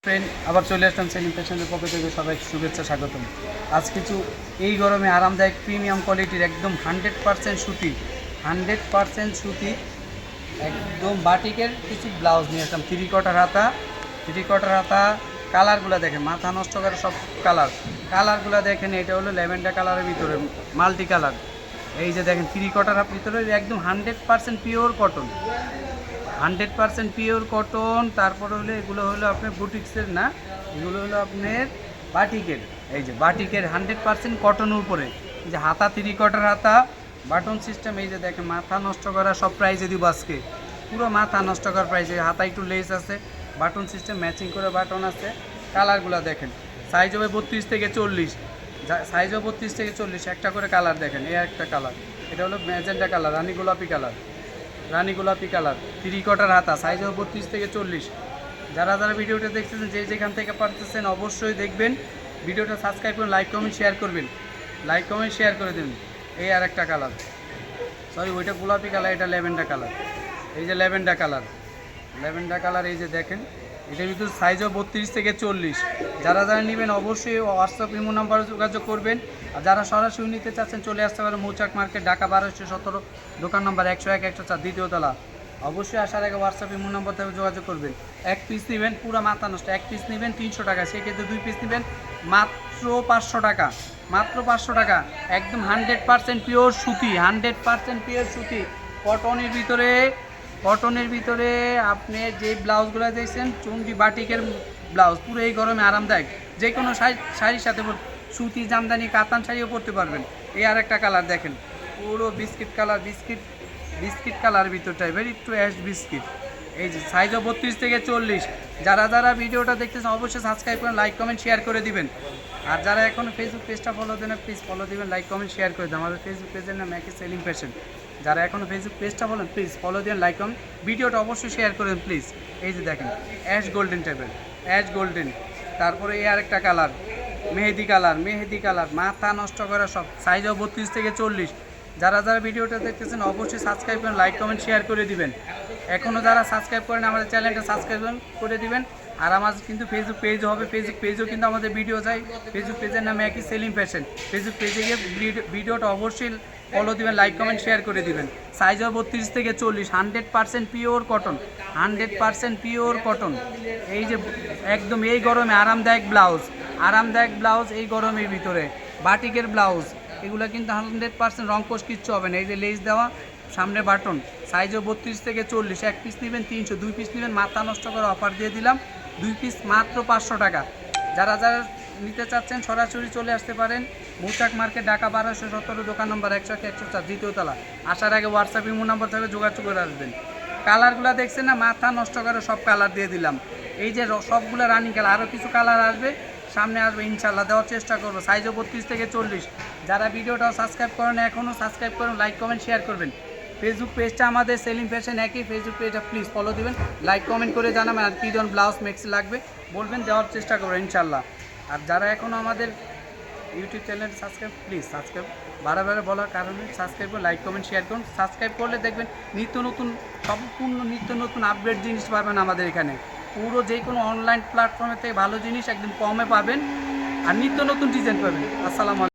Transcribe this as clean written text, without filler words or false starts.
Friend আবার চলে আসলাম সেলিম ফ্যাশনের পক্ষ থেকে সবাইকে শুভেচ্ছা স্বাগতম। আজ কিছু এই গরমে আরামদায়ক প্রিমিয়াম কোয়ালিটির একদম 100% সুতি 100% সুতি একদম বাটিকের কিছু ব্লাউজ নিয়ে আসলাম। থ্রি কটার হাতা কালারগুলো দেখেন, মাথা নষ্ট করে সব কালারগুলো দেখেন। এটা হলো ল্যাভেন্ডার কালারের ভিতরে মাল্টি কালার। এই যে দেখেন থ্রি কটার ভিতরে একদম 100% পিওর কটন, 100% পিওর কটন। তারপরে হলো এগুলো হলো আপনার বুটিক্সের না, এগুলো হলো আপনার বাটিকের। এই যে বাটিকের 100% কটনের উপরে যে হাতা, থ্রি কটার হাতা, বাটন সিস্টেম। এই যে দেখেন মাথা নষ্ট করা সব প্রাইজে দিব আজকে, পুরো মাথা নষ্ট করার প্রাইজে। হাতা একটু লেস আছে, বাটন সিস্টেম ম্যাচিং করে বাটন আছে। কালারগুলো দেখেন, সাইজ হবে 32 থেকে 40, সাইজ হবে 32 থেকে 40। একটা করে কালার দেখেন, এই একটা কালার, এটা হলো ম্যাজেন্টা কালার, রানী গোলাপি কালার, থ্রি কটার হাতা, সাইজ হবে 32 থেকে 40। যারা ভিডিওটা দেখতেছেন যে যেখান থেকে পারতেছেন অবশ্যই দেখবেন, ভিডিওটা সাবস্ক্রাইব করুন, লাইক কমেন্ট শেয়ার করবেন, লাইক কমেন্ট শেয়ার করে দেবেন। এই আর একটা কালার, সরি ওইটা গোলাপি কালার, এটা ল্যাভেন্ডার কালার। এই যে ল্যাভেন্ডার কালার, এই যে দেখেন, এটার ভিতরে সাইজ হবে 32 থেকে 40। যারা নেবেন অবশ্যই হোয়াটসঅ্যাপ ইমো নাম্বারে যোগাযোগ করবেন। আর যারা সরাসরি নিতে চাচ্ছেন চলে আসতে পারেন মৌচাক মার্কেট, ঢাকা 1217, দোকান নম্বর 101 104, দ্বিতীয় তলা। অবশ্যই আসার আগে হোয়াটসঅ্যাপ ইমো নাম্বার থেকে যোগাযোগ করবেন। এক পিস নেবেন পুরো মাথা নষ্ট, এক পিস নেবেন 300 টাকা, সেক্ষেত্রে 2 পিস নেবেন মাত্র 500 টাকা, মাত্র 500 টাকা। একদম 100% পিওর সুতি, 100% পিওর সুতি কটনের ভিতরে আপনি যে ব্লাউজগুলো দেখছেন চুন্ডি বাটিকের ব্লাউজ, পুরো এই গরমে আরামদায়ক। যে কোনো শাড়ির সাথে সুতি, জামদানি, কাতান শাড়িও পরতে পারবেন। এই আর একটা কালার দেখেন, পুরো বিস্কিট কালার ভিতর টাইপের, একটু অ্যাশ বিস্কিট। এই যে সাইজও 32 থেকে 40। যারা ভিডিওটা দেখতেছেন অবশ্যই সাবস্ক্রাইব করেন, লাইক কমেন্ট শেয়ার করে দিবেন। আর যারা এখনও ফেসবুক পেজটা ফলো দেন প্লিজ ফলো দিবেন, লাইক কমেন্ট শেয়ার করে দেন। আমাদের ফেসবুক পেজের নাম একই সেলিম ফ্যাশন। যারা এখনও ফেসবুক পেজটা বলেন প্লিজ ফলো দেন, লাইক কমেন্ট, ভিডিওটা অবশ্যই শেয়ার করেন প্লিজ। এই যে দেখেন অ্যাশ গোল্ডেন টাইপের, তারপরে এই আরেকটা কালার মেহেদি কালার, মাথা নষ্ট করা সব, সাইজও 32 থেকে 40। যারা ভিডিওটা দেখতেছেন অবশ্যই সাবস্ক্রাইব করেন, লাইক কমেন্ট শেয়ার করে দিবেন। এখনও যারা সাবস্ক্রাইব করেন আমাদের চ্যানেলটা সাবস্ক্রাইব করে দিবেন। আর আমার কিন্তু ফেসবুক পেজ হবে, ফেসবুক পেজেও কিন্তু আমাদের ভিডিও যায়। ফেসবুক পেজের নামে একই সেলিম ফ্যাশন। ফেসবুক পেজে গিয়ে ভিডিওটা অবশ্যই ফলো দিবেন, লাইক কমেন্ট শেয়ার করে দিবেন। সাইজ হবে 32 থেকে 40, 100% পিওর কটন, 100% পিওর কটন। এই যে একদম এই গরমে আরামদায়ক ব্লাউজ, এই গরমের ভিতরে বাটিকের ব্লাউজ, এগুলো কিন্তু 100% রংকোশ কিচ্ছু হবে না। এই যে লেস দেওয়া, সামনে বাটন, সাইজও 32 থেকে 40। এক পিস নেবেন 300, 2 পিস নেবেন মাথা নষ্ট করে অফার দিয়ে দিলাম, 2 পিস মাত্র 500 টাকা। যারা নিতে চাচ্ছেন সরাসরি চলে আসতে পারেন মৌচাক মার্কেট, ঢাকা 1217, দোকান নম্বর 101 104, দ্বিতীয় তলা। আসার আগে হোয়াটসঅ্যাপ ইমো নাম্বার থেকে যোগাযোগ করে আসবেন। কালারগুলো দেখছেন না, মাথা নষ্ট করে সব কালার দিয়ে দিলাম। এই যে সবগুলো রানিং কালার, আরও কিছু কালার আসবে, সামনে আসবে ইনশাল্লাহ, দেওয়ার চেষ্টা করবো। সাইজও 32 থেকে 40। যারা ভিডিওটাও সাবস্ক্রাইব করেন এখনও সাবস্ক্রাইব করুন, লাইক কমেন্ট শেয়ার করবেন। ফেসবুক পেজটা আমাদের সেলিম ফ্যাশন, একই ফেসবুক পেজটা প্লিজ ফলো দিবেন, লাইক কমেন্ট করে জানাবেন। আর পিডন ব্লাউজ মেক্স লাগবে বলবেন, দেওয়ার চেষ্টা করবো ইনশাল্লাহ। আর যারা এখনও আমাদের YouTube channel subscribe, please subscribe, বারে বলার কারণে সাবস্ক্রাইব করে লাইক কমেন্ট শেয়ার করুন। সাবস্ক্রাইব করলে দেখবেন সম্পূর্ণ নিত্য নতুন আপডেট জিনিস পাবেন আমাদের এখানে। পুরো যে কোনো অনলাইন প্ল্যাটফর্মের থেকে ভালো জিনিস একদম কমে পাবেন, আর নিত্য নতুন ডিজাইন পাবেন। আসসালামু আলাইকুম।